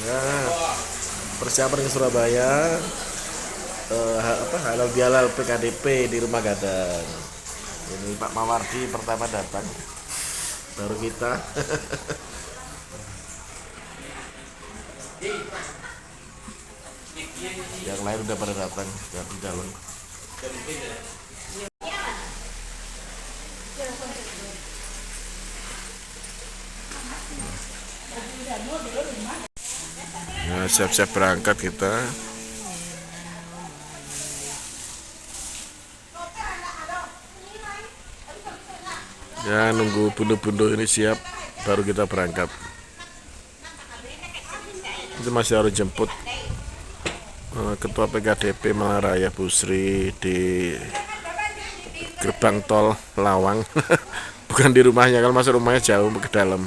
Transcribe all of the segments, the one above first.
Nah, persiapan ke Surabaya, halal bihalal PKDP di Rumah Gadang. Ini Pak Mawardi pertama datang, baru kita. Yang lain udah pada datang, udah di dalam. Nah, siap-siap berangkat kita. Ya, nunggu bundu-bundu ini siap, baru kita berangkat. Itu masih harus jemput Ketua PKDP Malang Raya Busri di gerbang tol Lawang. Bukan di rumahnya, kalau masuk rumahnya jauh ke dalam.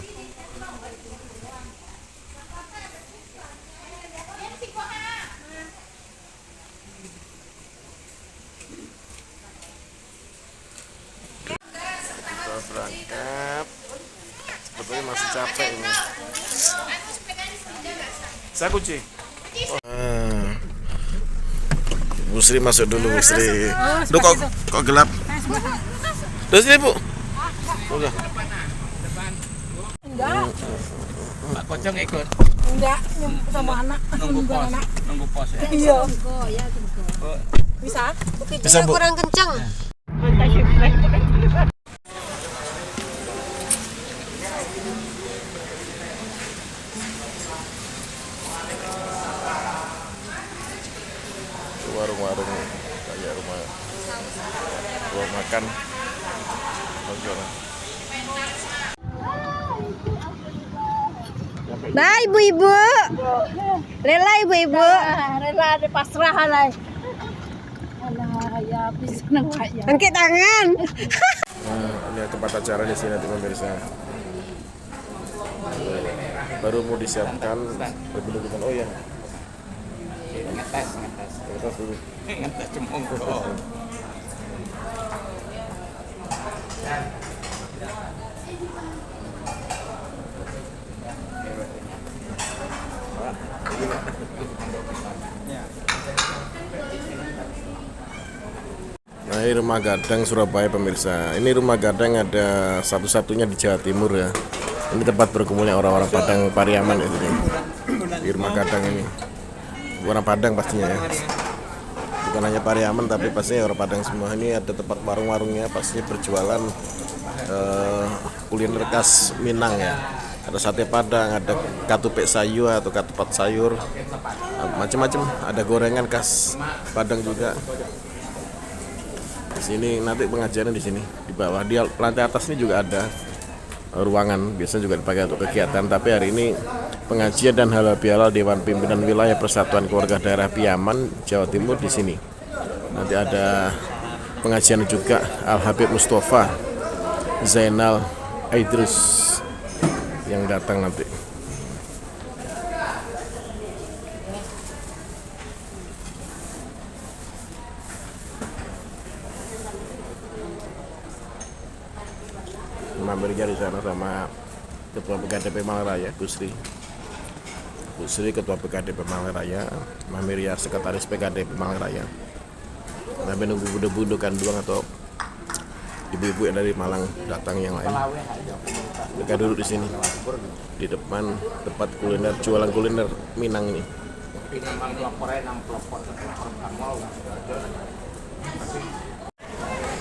Kita berangkat. Sebetulnya masih capek ini. Saya kunci. Busri masuk dulu, Busri. Duh, kok gelap? Terus sini, Bu. Udah. Enggak. Pak Kocong ikut. Enggak, sama anak. Nunggu pos ya. Iya. Bisa? Bisa, Bu. Kurang kenceng. Warung-warung kayak rumah makan. Nah, ibu-ibu. Rela ibu-ibu. Rela di pasrah alai. Alah, ya bisa nang ya. Angkat tangan. Nah, ini tempat acara di sini, pemirsa. Baru mau disiapkan penduduk. Oh ya, Ngetes. kita dulu. Ngetes cemong. Nah, ini Rumah Gadang Surabaya, pemirsa. Ini Rumah Gadang ada satu-satunya di Jawa Timur ya. Ini tempat berkumpulnya orang-orang Padang Pariaman itu nih. Di Rumah Gadang ini. Orang Padang pastinya ya. Bukan hanya Pariaman tapi pastinya orang Padang semua. Ini ada tempat warung-warungnya, pastinya berjualan kuliner khas Minang ya. Ada sate Padang, ada katupek sayur atau katupat sayur, macam-macam. Ada gorengan khas Padang juga. Di sini nanti pengajiannya di sini di bawah. Di lantai atas ini juga ada ruangan, biasa juga dipakai untuk kegiatan. Tapi hari ini pengajian dan halal bihalal Dewan Pimpinan Wilayah Persatuan Keluarga Daerah Piaman Jawa Timur di sini. Nanti ada pengajian juga Al Habib Mustafa Zainal Idris yang datang nanti. Mampirnya di sana sama Ketua PKDP Malang Raya, Busri, Ketua PKDP Malang Raya, Mamiria Sekretaris PKDP Malang Raya. Sampai nunggu budu-budu kanduang atau ibu-ibu yang dari Malang datang yang lain. Mereka duduk di sini, di depan tempat kuliner, jualan kuliner Minang ini.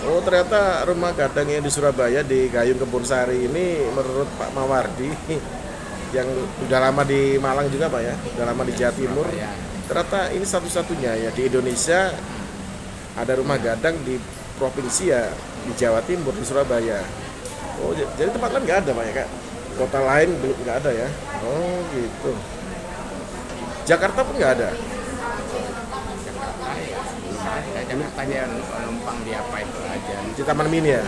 Oh, ternyata Rumah Gadang yang di Surabaya di Gayung Kebonsari ini menurut Pak Mawardi yang udah lama di Malang juga, Pak ya, udah lama di Jawa Timur. Ternyata ini satu-satunya ya di Indonesia ada Rumah Gadang di provinsi ya, di Jawa Timur, di Surabaya. Oh, jadi tempat lain nggak ada, Pak ya, Kak? Kota lain nggak ada ya? Oh, gitu. Jakarta pun nggak ada. Jakartanya numpang di apa itu aja. Di Taman Mini ya?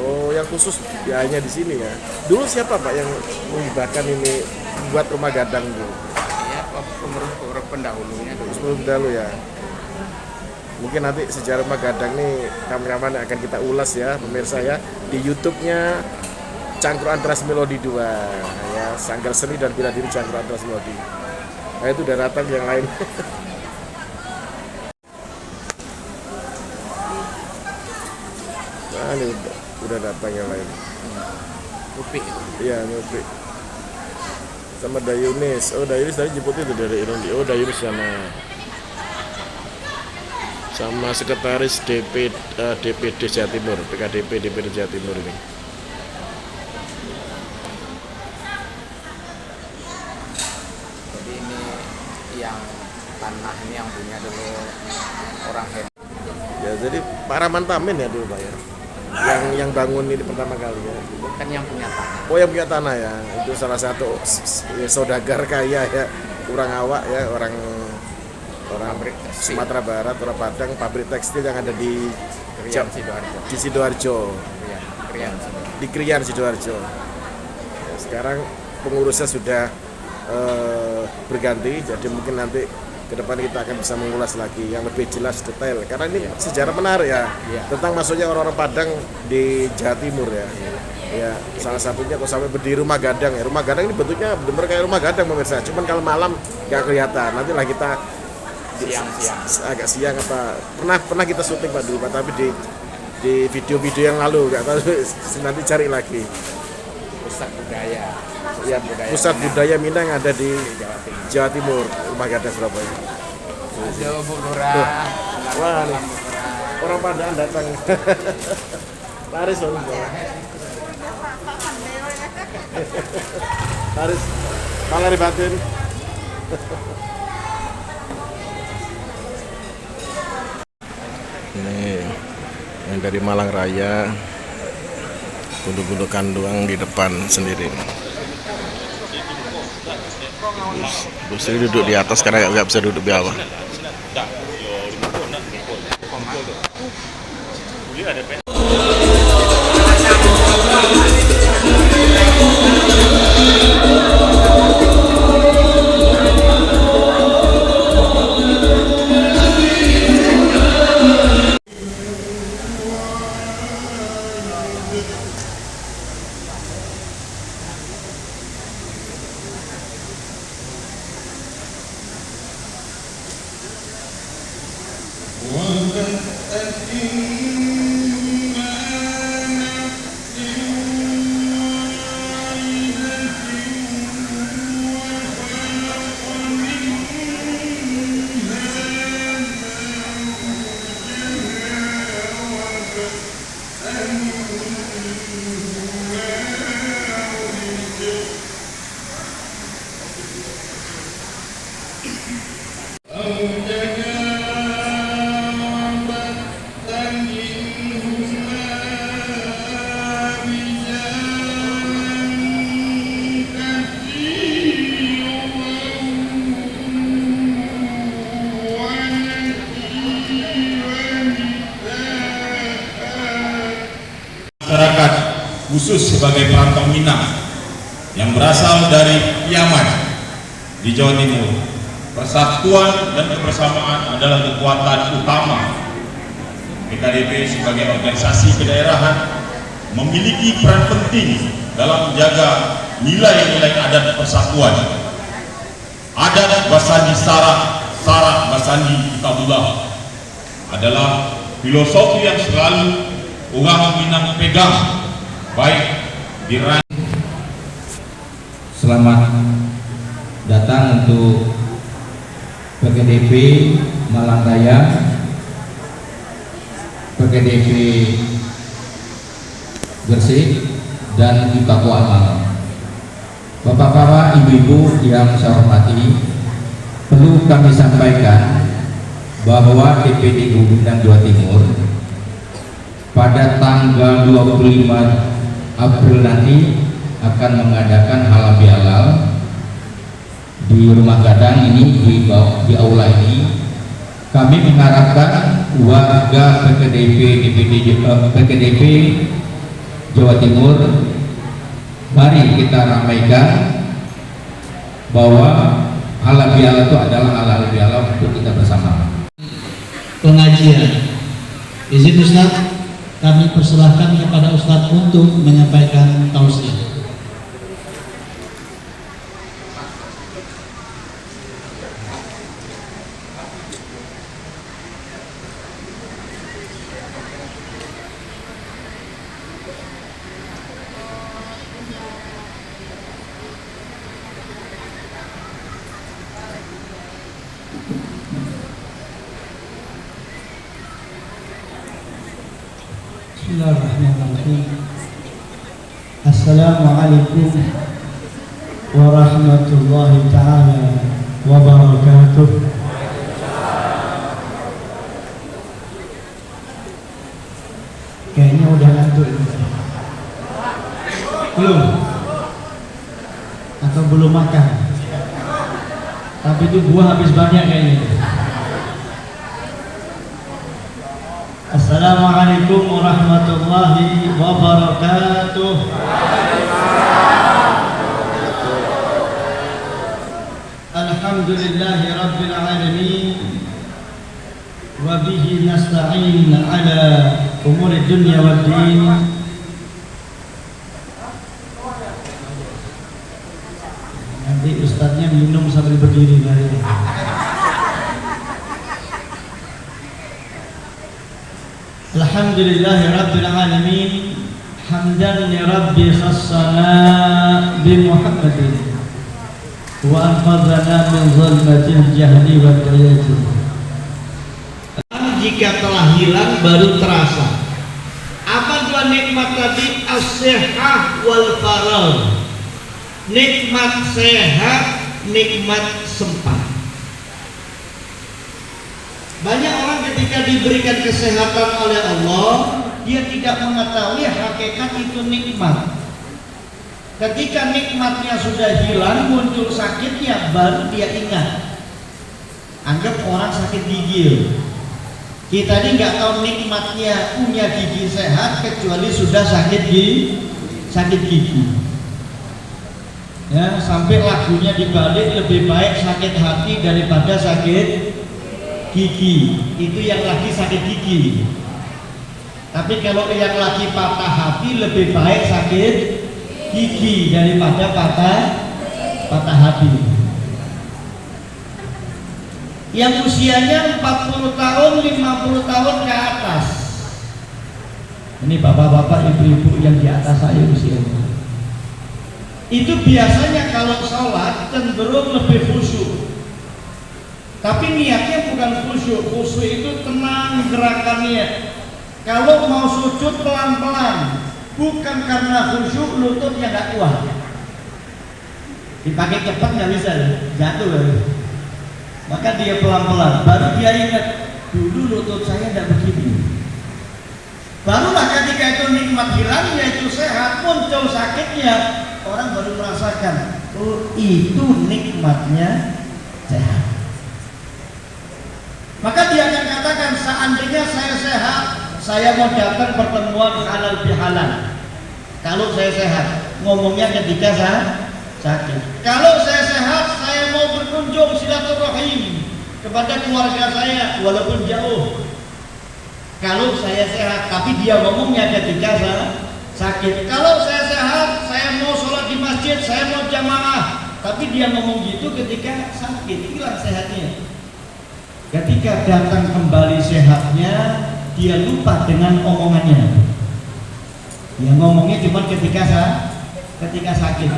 Oh, yang khusus ya hanya di sini ya. Dulu siapa, Pak, yang menghibahkan ini buat Rumah Gadang dulu? Ya, pengurus pendahulunya dulu. Sebelum dahulu ya. Mungkin nanti sejarah Rumah Gadang nih kameraman akan kita ulas ya, pemirsa ya, di YouTube-nya Cangkruan Trans Melodi 2 ya, Sanggar Seni dan Bela Diri Cangkruan Trans Melodi. Nah, itu udah datang yang lain. Nah, ini udah datang yang lain. Upi. Iya, Upi. Sama Dayunis. Oh, Dayunis tadi jemput itu dari Indonesia. Oh, Dayunis sama sekretaris DPD Jawa Timur, PKDP DPD Jawa Timur ini. Jadi ini yang tanah ini yang punya dulu orang hebat. Ya, jadi Pak Rahman Tamin ya dulu Pak ya. Yang bangun ini pertama kali ya. Bukan yang punya tanah. Oh, yang punya tanah ya. Itu salah satu ya, saudagar kaya ya. Kurang awak ya, orang Pabrik tekstil. Sumatera Barat, orang Padang, pabrik tekstil yang ada di Krian Sidoarjo. di Sidoarjo. Krian Sidoarjo. Di Krian Sidoarjo. Ya, sekarang pengurusnya sudah berganti, jadi mungkin nanti ke depan kita akan bisa mengulas lagi yang lebih jelas detail. Karena ini sejarah menarik ya, tentang masuknya orang-orang Padang di Jawa Timur ya. Ya, salah satunya kalau sampai berdiri rumah gadang ya. Rumah gadang ini bentuknya benar kayak rumah gadang pemirsa. Cuman kalau malam nggak kelihatan. Nantilah kita Siang-siang. agak siang apa pernah kita syuting Pak dulu Pak, tapi di video-video yang lalu nggak tahu nanti cari lagi. Pusat budaya. Ya, pusat budaya Minang ada di Jawa Timur. Jawa Timur, Rumah Gadang Surabaya. Halo Bu Lurah. Wah, nih, orang Padang datang. Laris loh. Laris, malah dibatin. Ini yang dari Malang Raya, gunung-gunung Kanduang di depan sendiri. Bu Sri duduk di atas karena nggak bisa duduk di bawah. Masyarakat khusus sebagai perantau Minang yang berasal dari Piaman di Jawa Timur. Persatuan dan kebersamaan adalah kekuatan utama. PKDP sebagai organisasi kedaerahan memiliki peran penting dalam menjaga nilai-nilai adat persatuan. Adat Basandi Sarak, Sarak Basandi Kitabullah adalah filosofi yang selalu orang Minang pegang, baik di Selamat datang untuk PKDP Malang Raya, PKDP Gresik, dan di Papua Malang. Bapak-bapak, ibu-ibu yang saya hormati, perlu kami sampaikan bahwa DPD Gubernur Jawa Timur pada tanggal 25 April nanti akan mengadakan halal bihalal di Rumah Gadang ini, di aula ini. Kami mengharapkan warga PKDP Jawa Timur, mari kita ramaikan bahwa halal bihalal itu adalah halal bihalal untuk kita bersama. Pengajian, izin Ustaz, kami persilahkan kepada Ustaz untuk menyampaikan tausiah. Bismillahirrahmanirrahim. Assalamualaikum warahmatullahi ta'ala wabarakatuh. Kayaknya udah ngantuk. Belum? Atau belum makan? Tapi itu buah habis banyak kayaknya. Assalamualaikum warahmatullahi wabarakatuh. Alhamdulillahi rabbil alamin. Wa bihi nasta'in ala umuri dunya wad din. Nanti ustadznya minum sambil berdiri kali. Alhamdulillahi rabbil alamin. Hamdan li rabbi khassana bi Muhammadin wa anqadhana min zulmatil jahli wal qayati. Jika telah hilang baru terasa. Apa dua nikmat tadi? As-sihah wal faragh. Nikmat sehat, nikmat sempat. Banyak orang ketika diberikan kesehatan oleh Allah, dia tidak mengetahui hakikat itu nikmat. Ketika nikmatnya sudah hilang, muncul sakitnya, baru dia ingat. Anggap orang sakit gigi. Kita ini nggak tahu nikmatnya punya gigi sehat kecuali sudah sakit gigi. Ya, sampai lagunya dibalik, lebih baik sakit hati daripada sakit gigi. Itu yang lagi sakit gigi. Tapi kalau yang lagi patah hati, lebih baik sakit gigi daripada patah hati. Yang usianya 40 tahun, 50 tahun ke atas. Ini bapak-bapak, ibu-ibu yang di atas saya usianya. Itu biasanya kalau sholat cenderung lebih khusyuk. Tapi niatnya bukan khusyuk. Khusyuk itu tenang gerakannya. Kalau mau sujud pelan-pelan, bukan karena khusyuk lututnya nggak kuat. Dipakai cepat nggak bisa, jatuh lagi. Maka dia pelan-pelan, baru dia ingat dulu lutut saya tidak begini. Barulah ketika itu nikmat hilang, yaitu sehat, muncul sakitnya, orang baru merasakan, oh itu nikmatnya sehat. Maka dia akan katakan, seandainya saya sehat, saya mau datang pertemuan halal bihalal. Kalau saya sehat, ngomongnya ketika saya sakit. Kalau saya sehat, saya mau berkunjung silaturahim kepada keluarga saya walaupun jauh. Kalau saya sehat, tapi dia ngomongnya ketika saya sakit. Kalau saya sehat, saya mau sholat di masjid, saya mau jamaah, tapi dia ngomong gitu ketika sakit, hilang sehatnya. Ketika datang kembali sehatnya, dia lupa dengan omongannya. Dia ngomongnya cuma ketika sakit.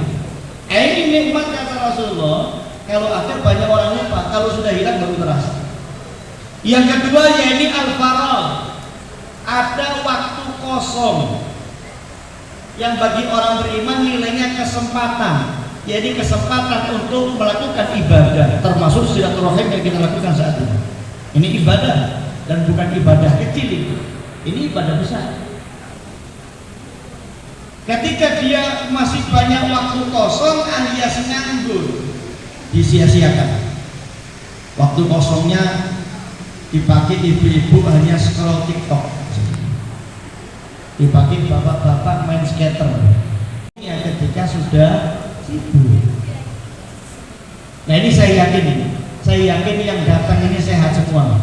Ini nikmat kata Rasulullah. Kalau ada banyak orang lupa, kalau sudah hilang baru terasa. Yang kedua yaitu al-faragh. Ada waktu kosong yang bagi orang beriman nilainya kesempatan. Jadi kesempatan untuk melakukan ibadah, termasuk silaturahim yang kita lakukan saat ini. Ini ibadah dan bukan ibadah kecil. Ini ibadah besar. Ketika dia masih banyak waktu kosong alias nganggur, disia-siakan. Waktu kosongnya dipakai ibu-ibu hanya scroll TikTok, dipakai bapak-bapak main skater. Ya ketika sudah sibuk. Nah ini saya yakin yang datang ini sehat semua.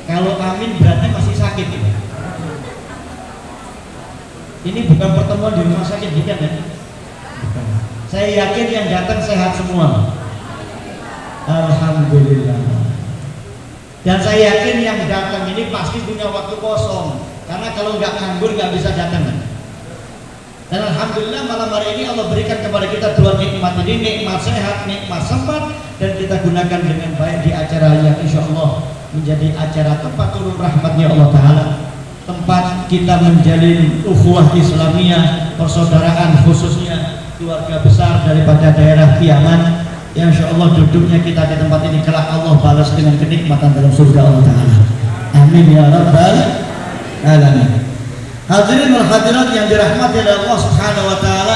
Kalau amin berarti masih sakit ya. Ini bukan pertemuan di rumah sakit, bukan ya? Bukan. Saya yakin yang datang sehat semua. Alhamdulillah. Dan saya yakin yang datang ini pasti punya waktu kosong. Karena kalau nggak nganggur nggak bisa datang. Dan alhamdulillah malam hari ini Allah berikan kepada kita dua nikmat ini, nikmat sehat, nikmat sempat, dan kita gunakan dengan baik di acara yang insya Allah menjadi acara tempat turun rahmatnya Allah Ta'ala. tempat kita menjalin ukhuwah Islamiyah, persaudaraan, khususnya keluarga besar daripada daerah Piaman, yang insyaallah duduknya kita di tempat ini kelak Allah balas dengan kenikmatan dalam surga Allah Ta'ala. Amin ya rabbal alamin. Hadirin wal hadirat yang dirahmati oleh Allah Subhanahu wa Ta'ala,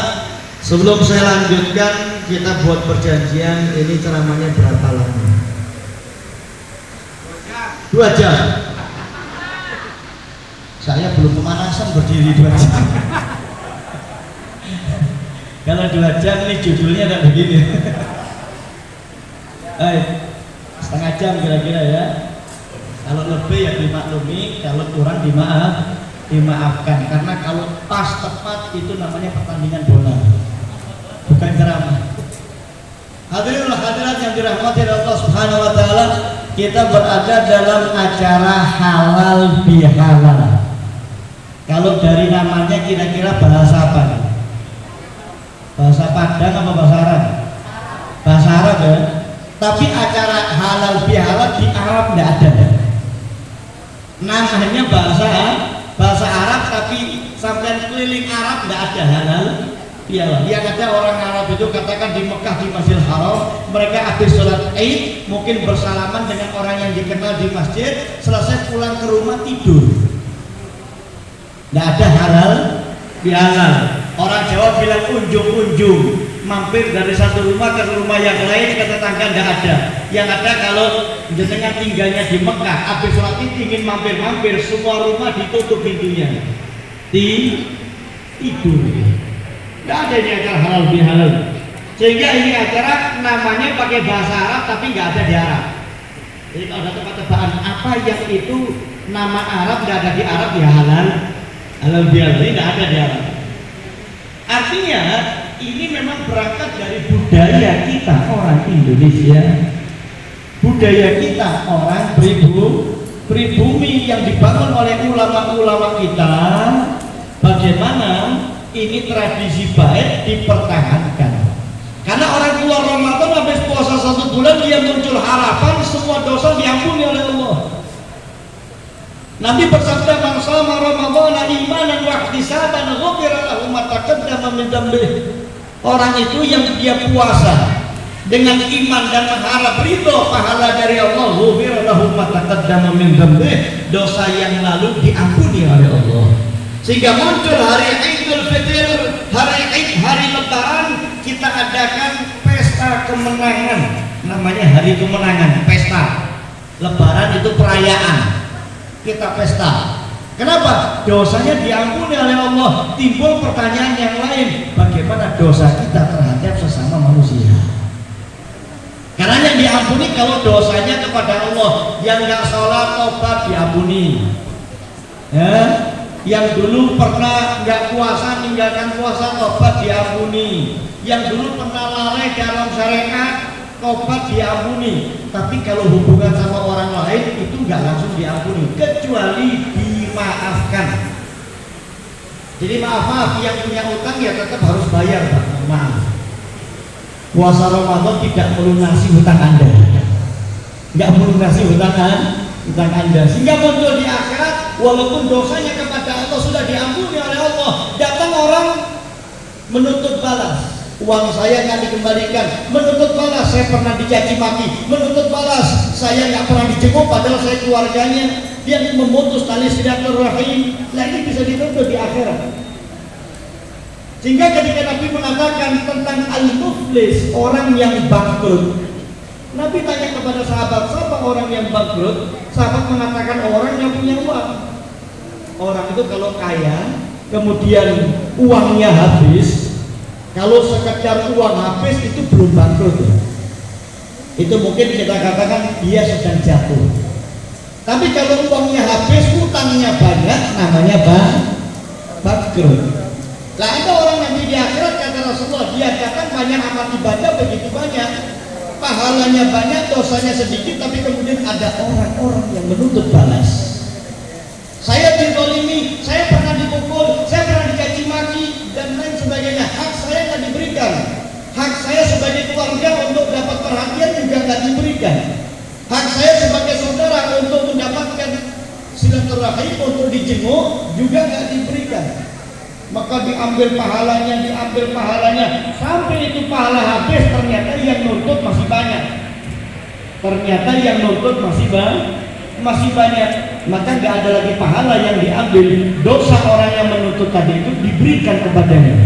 sebelum saya lanjutkan, kita buat perjanjian. Ini ceramahnya berapa lama? 2 jam. Saya belum pemanasan berdiri 2 jam. Kalau 2 jam nih judulnya tidak begini. Setengah jam kira-kira ya. Kalau lebih ya dimaklumi, kalau kurang dimaafkan. Karena kalau pas tepat itu namanya pertandingan bola, bukan ceramah. Hadirin hadirat yang dirahmati Allah Subhanahu wa Ta'ala, kita berada dalam acara halal bihalal. Kalau dari namanya kira-kira bahasa apa? Bahasa Padang apa bahasa Arab? Bahasa Arab ya. Tapi acara halal bihalal di Arab tidak ada. Namanya bahasa Arab, tapi sampai keliling Arab tidak ada halal bihalal. Yang ada orang Arab itu katakan di Mekah, di Masjidil Haram, mereka habis sholat Id mungkin bersalaman dengan orang yang dikenal di masjid, selesai pulang ke rumah tidur. Tidak ada halal bihalal. Orang Jawa bilang unjung-unjung, mampir dari satu rumah ke rumah yang lain, ke tetangga tidak ada. Yang ada kalau jenengan tinggalnya di Mekah, habis sholat Id ingin mampir-mampir, semua rumah ditutup pintunya, tidur. Tidak ada ini acara halal bihalal. Sehingga ini acara namanya pakai bahasa Arab tapi nggak ada di Arab. Jadi kalau ada tebak-tebakan apa yang itu nama Arab nggak ada di Arab, ya halal bihalal ini nggak ada di Arab. Artinya ini memang berangkat dari budaya kita orang Indonesia, budaya kita orang pribumi yang dibangun oleh ulama-ulama kita. Bagaimana ini tradisi baik dipertahankan? Karena orang keluar Ramadan habis puasa 1 bulan, dia muncul harapan semua dosa diampuni oleh Allah. Nabi bersabda, "Man shama Ramadhana imanan wa ihtisaban ghufira lahu ma taqaddama min dzambihi." Orang itu yang dia puasa dengan iman dan mengharap ridho pahala dari Allah, ghufira lahu ma taqaddama min dzambihi, dosa yang lalu diampuni oleh Allah. Sehingga muncul hari Idul Fitri, hari Id, hari Lebaran, kita adakan pesta kemenangan, namanya hari kemenangan, pesta. Lebaran itu perayaan, kita pesta. Kenapa? Dosanya diampuni oleh Allah. Timbul pertanyaan yang lain, bagaimana dosa kita terhadap sesama manusia? Karena yang diampuni kalau dosanya kepada Allah. Yang nggak sholat tobat diampuni ya. Yang dulu pernah nggak puasa, meninggalkan puasa, tobat diampuni. Yang dulu pernah lalai dalam syariat, tobat diampuni. Tapi kalau hubungan sama orang lain itu nggak langsung diampuni, kecuali dimaafkan. Jadi maaf, yang punya utang ya tetap harus bayar, Pak. Maaf. Puasa Ramadan tidak melunasi hutang Anda, nggak melunasi hutang Anda, sehingga muncul di akhirat, walaupun dosanya kepada Allah sudah diampuni oleh Allah, datang orang menuntut balas. Uang saya nggak dikembalikan, menuntut balas saya pernah dicaci maki, menuntut balas saya nggak pernah dijenguk padahal saya keluarganya, dia memutus tali silaturahim. Nah ini bisa dituntut di akhirat. Sehingga ketika Nabi mengatakan tentang al-muflis, orang yang bangkrut, Nabi tanya kepada sahabat, siapa orang yang bangkrut? Sahabat mengatakan orang yang punya uang. Orang itu kalau kaya, kemudian uangnya habis, kalau sekedar uang habis itu belum bangkrut ya. Itu mungkin kita katakan dia sedang jatuh. Tapi kalau uangnya habis, utangnya banyak, namanya bangkrut. Nah itu orang nanti di akhirat, kata Rasulullah, dia akan banyak amal ibadah begitu banyak, pahalanya banyak, dosanya sedikit, tapi kemudian ada orang-orang yang menuntut balas. Saya dizalimi, saya pernah dipukul, saya pernah dicaci maki dan lain sebagainya. Hak saya nggak diberikan, hak saya sebagai keluarga untuk dapat perhatian juga nggak diberikan, hak saya sebagai saudara untuk mendapatkan silaturahmi silaturahim untuk dijenguk juga nggak diberikan. Maka diambil pahalanya, sampai itu pahala habis, ternyata yang nuntut masih banyak. Maka nggak ada lagi pahala yang diambil. Dosa orang yang menuntut tadi itu diberikan kepadanya.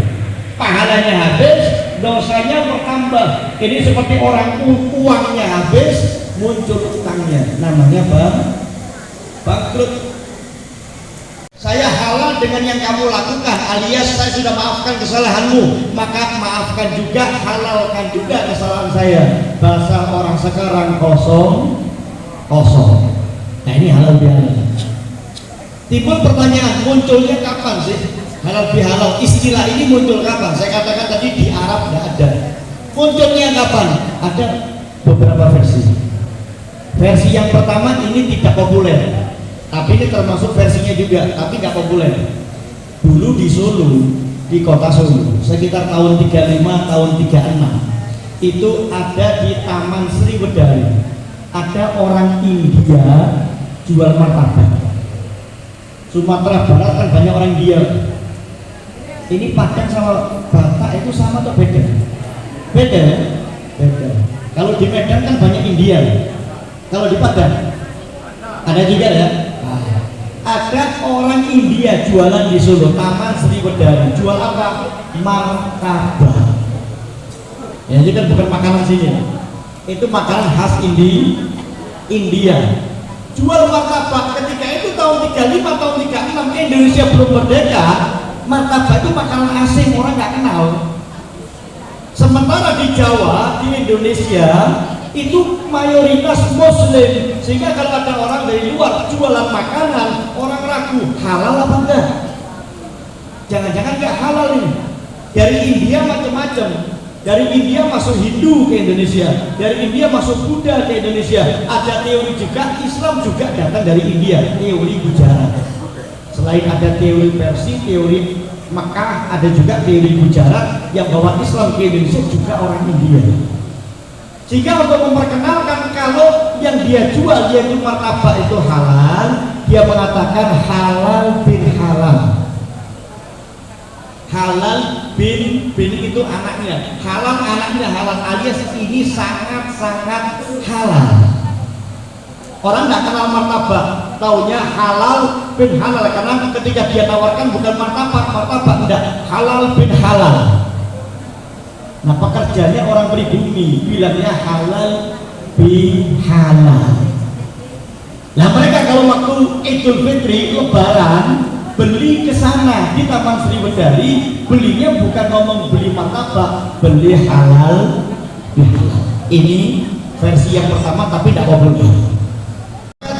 Pahalanya habis, dosanya bertambah. Ini seperti orang uangnya habis, muncul utangnya, namanya bangkrut. Saya halal dengan yang kamu lakukan, alias saya sudah maafkan kesalahanmu, maka maafkan juga, halalkan juga kesalahan saya. Bahasa orang sekarang kosong. Nah ini halal bihalal. Timbul pertanyaan, munculnya kapan sih halal bihalal? Istilah ini muncul kapan? Saya katakan tadi di Arab tidak ada. Munculnya kapan? Ada beberapa versi. Versi yang pertama ini tidak populer, tapi ini termasuk versinya juga, tapi nggak populer. Dulu di Solo, di kota Solo, sekitar tahun 35, tahun 36, itu ada di Taman Sriwedari, ada orang India jual martabak. Sumatera Barat kan banyak orang India. Ini Padang sama Batak itu sama atau beda? Beda. Kalau di Medan kan banyak India. Kalau di Padang ada juga ya. Ada orang India jualan di Solo, Taman Sriwedari. Jual apa? Martabak. Ya, itu kan bukan makanan sini. Itu makanan khas India. Jual martabak. Ketika itu tahun 35, tahun 36 Indonesia belum merdeka. Martabak itu makanan asing, orang nggak kenal. Sementara di Jawa, di Indonesia itu mayoritas Muslim, sehingga kalau ada orang dari luar jualan makanan, orang ragu halal apa enggak. Jangan-jangan nggak halal ini. Dari India macam-macam. Dari India masuk Hindu ke Indonesia, dari India masuk Buddha ke Indonesia. Ada teori juga Islam juga datang dari India, teori Gujarat. Selain ada teori Persia, teori Mekah, ada juga teori Gujarat yang bawa Islam ke Indonesia juga orang India. Sehingga untuk memperkenalkan kalau yang dia jual yaitu martabak itu halal, dia mengatakan halal bin halal. Halal bin itu anaknya, halal anaknya, halal alias ini sangat-sangat halal. Orang nggak kenal martabak, taunya halal bin halal, karena ketika dia tawarkan bukan martabak enggak, halal bin halal. Nah pekerjaannya orang pribumi bilangnya halal bin halal. Nah mereka kalau waktu Idul Fitri Lebaran beli ke sana di Taman Sriwedari, belinya bukan ngomong beli martabak, beli halal bin halal. Ini versi yang pertama tapi tidak populer.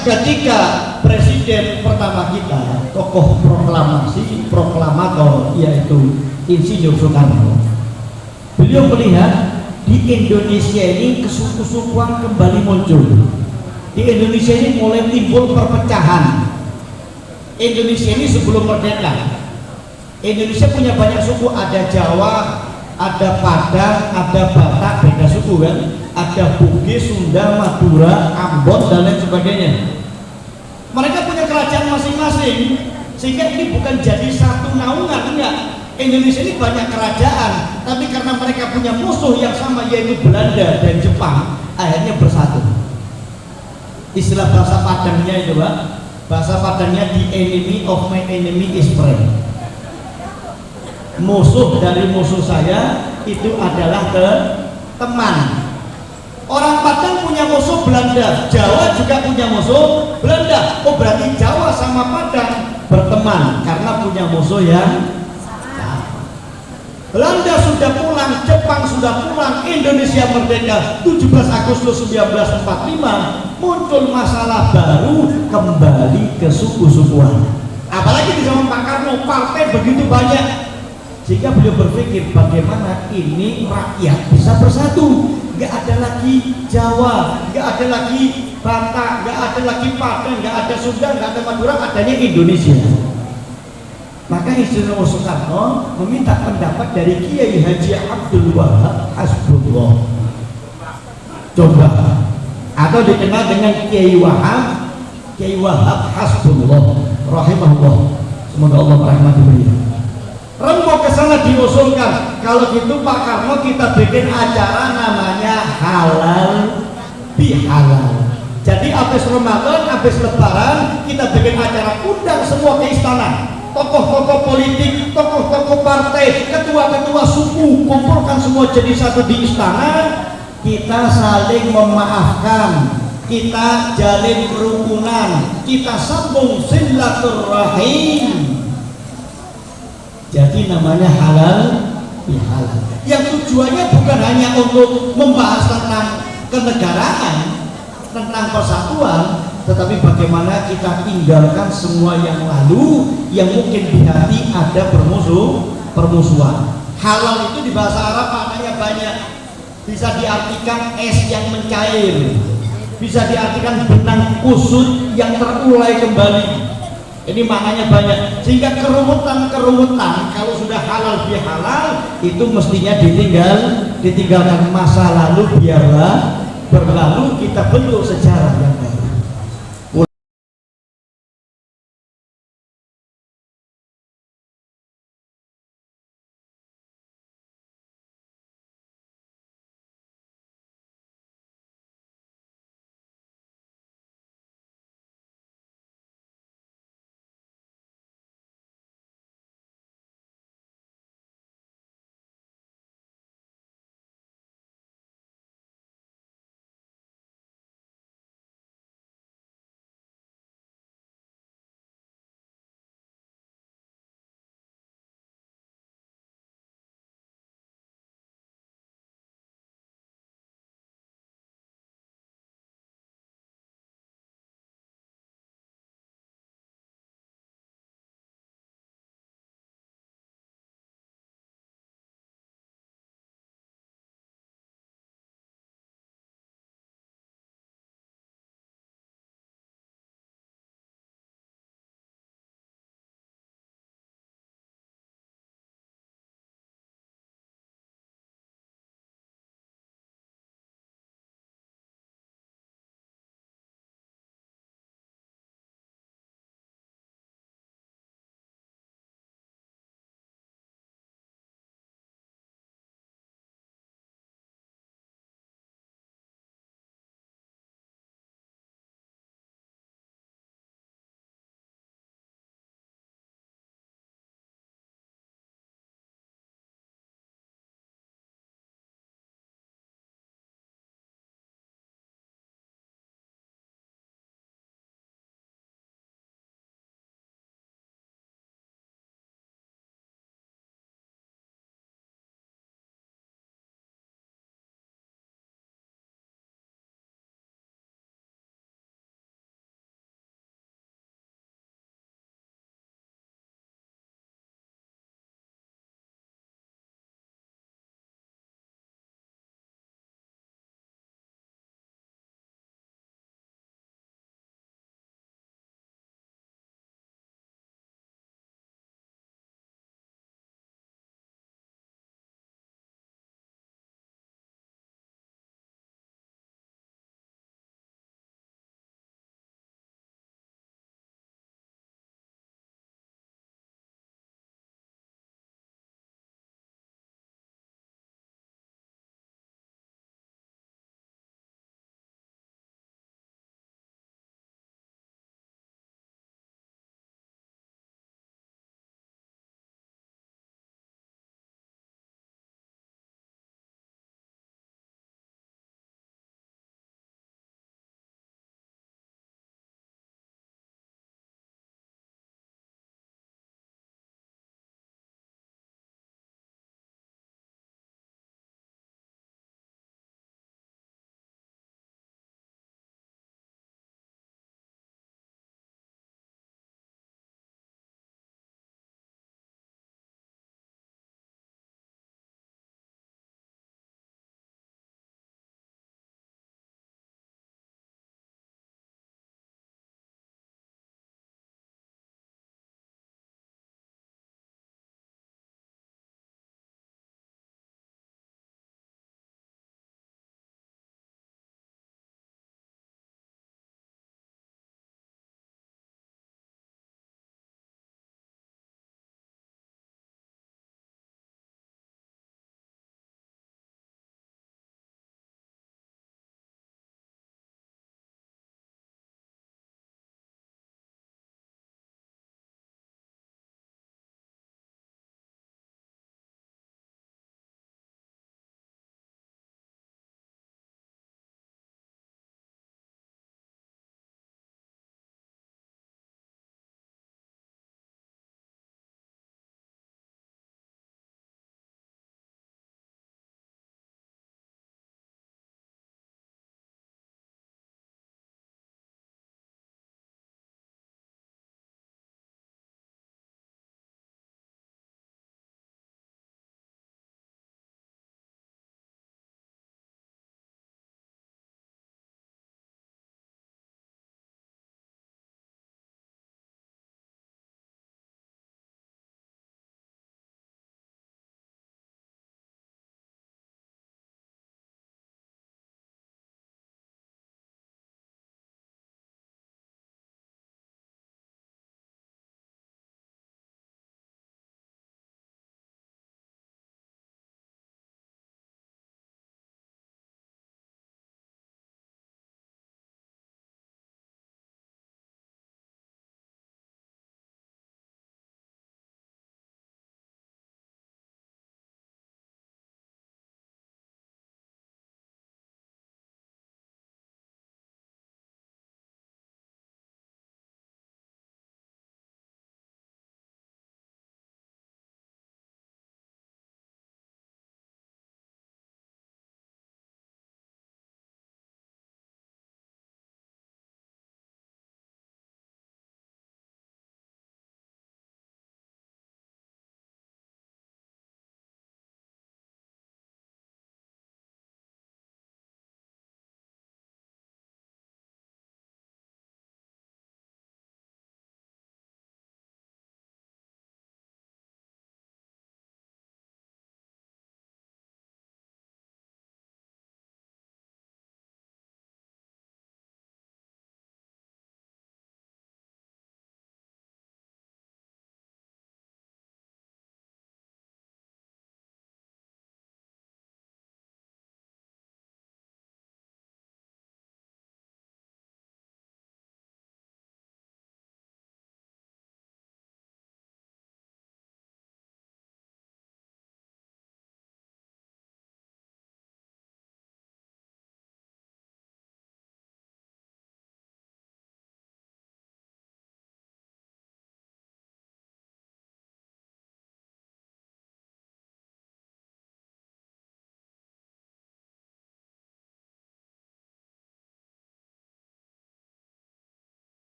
Ketika presiden pertama kita, tokoh proklamator yaitu Insinyur Soekarno, beliau melihat di Indonesia ini kesuku-sukuan kembali muncul. Di Indonesia ini mulai timbul perpecahan. Indonesia ini sebelum merdeka, Indonesia punya banyak suku, ada Jawa, ada Padang, ada Batak, beda suku kan, ada Bugis, Sunda, Madura, Ambon dan lain sebagainya. Mereka punya kerajaan masing-masing, sehingga ini bukan jadi satu naungan, enggak. Indonesia ini banyak kerajaan, tapi karena mereka punya musuh yang sama yaitu Belanda dan Jepang, akhirnya bersatu. Istilah bahasa Padangnya itu Pak, bahasa Padangnya the enemy of my enemy is friend. Musuh dari musuh saya itu adalah teman. Orang Padang punya musuh Belanda, Jawa juga punya musuh Belanda. Oh berarti Jawa sama Padang berteman karena punya musuh yang Belanda sudah pulang, Jepang sudah pulang, Indonesia merdeka 17 Agustus 1945, muncul masalah baru, kembali ke suku-sukuan. Apalagi di zaman Pak Karno, partai begitu banyak, sehingga beliau berpikir bagaimana ini rakyat bisa bersatu. Gak ada lagi Jawa, gak ada lagi Batak, gak ada lagi Padang, gak ada Sunda, gak ada Madura, adanya Indonesia. Maka Insinyur Soekarno meminta pendapat dari Kiai Haji Abdul Wahab Hasbullah. Coba, atau dikenal dengan Kiai Wahab, Kiai Wahab Hasbullah rahimahullah, semoga Allah merahmati beliau. Rembuk ke sana diusulkan, kalau gitu Pak Karno kita bikin acara namanya halal bihalal. Jadi habis Ramadan, habis Lebaran kita bikin acara, undang semua ke istana, tokoh-tokoh politik, tokoh-tokoh partai, ketua-ketua suku, kumpulkan semua jadi satu di istana. Kita saling memaafkan, kita jalin kerukunan, kita sambung silaturahim. Jadi namanya halal bihalal. Yang tujuannya bukan hanya untuk membahas tentang kenegaraan, tentang persatuan, tetapi bagaimana kita tinggalkan semua yang lalu yang mungkin di hati ada permusuhan. Halal itu di bahasa Arab maknanya banyak. Bisa diartikan es yang mencair, bisa diartikan benang kusut yang terurai kembali. Ini maknanya banyak, sehingga keruwetan kalau sudah halal bihalal itu mestinya ditinggalkan. Masa lalu biarlah berlalu, kita bentuk sejarah yang baru.